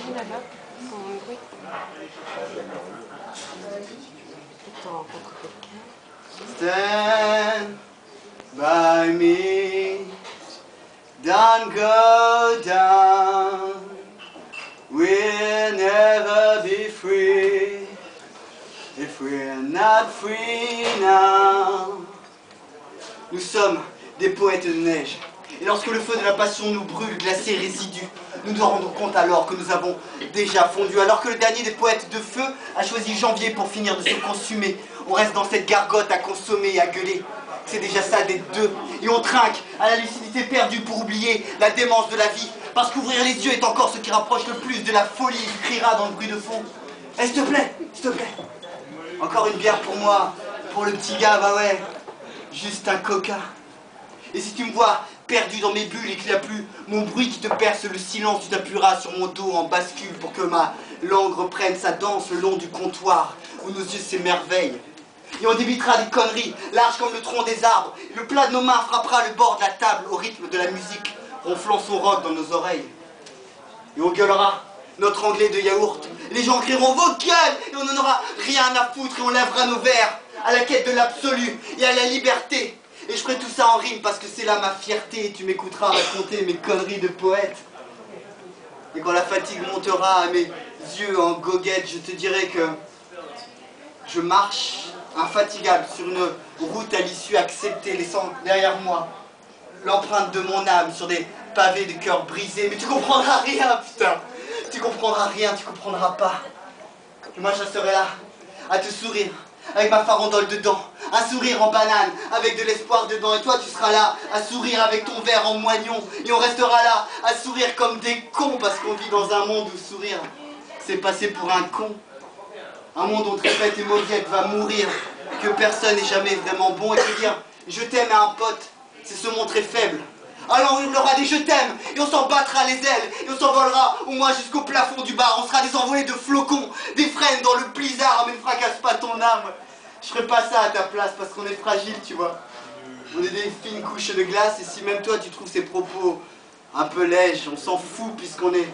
mis là-bas, sans bruit. Peut-être t'en rencontres quelqu'un. Stand by me, don't go down, we'll never be free, if we're not free now. Nous sommes des poètes de neige, et lorsque le feu de la passion nous brûle, glacés résidus, nous nous rendons compte alors que nous avons déjà fondu, alors que le dernier des poètes de feu a choisi janvier pour finir de se consumer. On reste dans cette gargote à consommer et à gueuler. C'est déjà ça d'être deux. Et on trinque à la lucidité perdue pour oublier la démence de la vie. Parce qu'ouvrir les yeux est encore ce qui rapproche le plus de la folie, criera dans le bruit de fond. Eh, s'il te plaît, s'il te plaît. Encore une bière pour moi, pour le petit gars, bah ouais. Juste un coca. Et si tu me vois perdu dans mes bulles et qu'il n'y a plus mon bruit qui te perce le silence, tu t'appuieras sur mon dos en bascule pour que ma langue reprenne sa danse le long du comptoir où nos yeux s'émerveillent. Et on débitera des conneries, larges comme le tronc des arbres. Et le plat de nos mains frappera le bord de la table au rythme de la musique, ronflant son rock dans nos oreilles. Et on gueulera notre anglais de yaourt. Les gens crieront vos gueules et on n'en aura rien à foutre et on lèvera nos verres à la quête de l'absolu et à la liberté. Et je ferai tout ça en rime parce que c'est là ma fierté. Tu m'écouteras raconter mes conneries de poète. Et quand la fatigue montera à mes yeux en goguette, je te dirai que je marche infatigable sur une route à l'issue acceptée, laissant derrière moi l'empreinte de mon âme sur des pavés de cœur brisés. Mais tu comprendras rien, putain. Tu comprendras rien, tu comprendras pas. Et moi, je serai là, à te sourire, avec ma farandole dedans. Un sourire en banane, avec de l'espoir dedans. Et toi, tu seras là, à sourire avec ton verre en moignon. Et on restera là, à sourire comme des cons, parce qu'on vit dans un monde où sourire, c'est passer pour un con. Un monde où on te répète et Mauviette va mourir, que personne n'est jamais vraiment bon. Et te dire je t'aime à un pote, c'est se montrer faible. Alors on hurlera des je t'aime, et on s'en battra les ailes, et on s'envolera au moins jusqu'au plafond du bar. On sera des envolées de flocons, des frênes dans le blizzard, mais ne fracasse pas ton âme. Je ferai pas ça à ta place parce qu'on est fragile, tu vois. On est des fines couches de glace, et si même toi tu trouves ces propos un peu lèges, on s'en fout puisqu'on est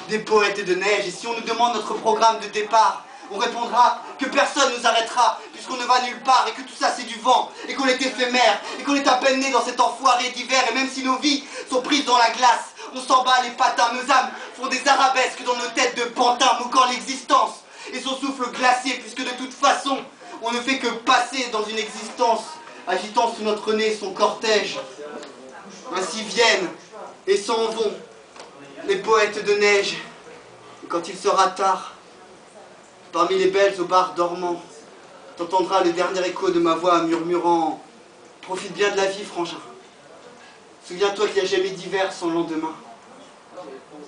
des poètes de neige. Et si on nous demande notre programme de départ, on répondra que personne nous arrêtera, puisqu'on ne va nulle part, et que tout ça c'est du vent, et qu'on est éphémère, et qu'on est à peine né dans cet enfoiré d'hiver, et même si nos vies sont prises dans la glace, on s'en bat les patins, nos âmes font des arabesques dans nos têtes de pantins, moquant l'existence, et son souffle glacé, puisque de toute façon, on ne fait que passer dans une existence, agitant sous notre nez son cortège. Ainsi viennent et s'en vont les poètes de neige, et quand il sera tard, parmi les belles au bar dormant, t'entendras le dernier écho de ma voix murmurant « Profite bien de la vie, frangin. Souviens-toi qu'il n'y a jamais d'hiver sans lendemain.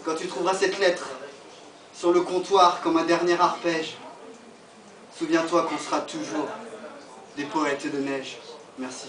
Quand tu trouveras cette lettre sur le comptoir comme un dernier arpège, souviens-toi qu'on sera toujours des poètes de neige. » Merci.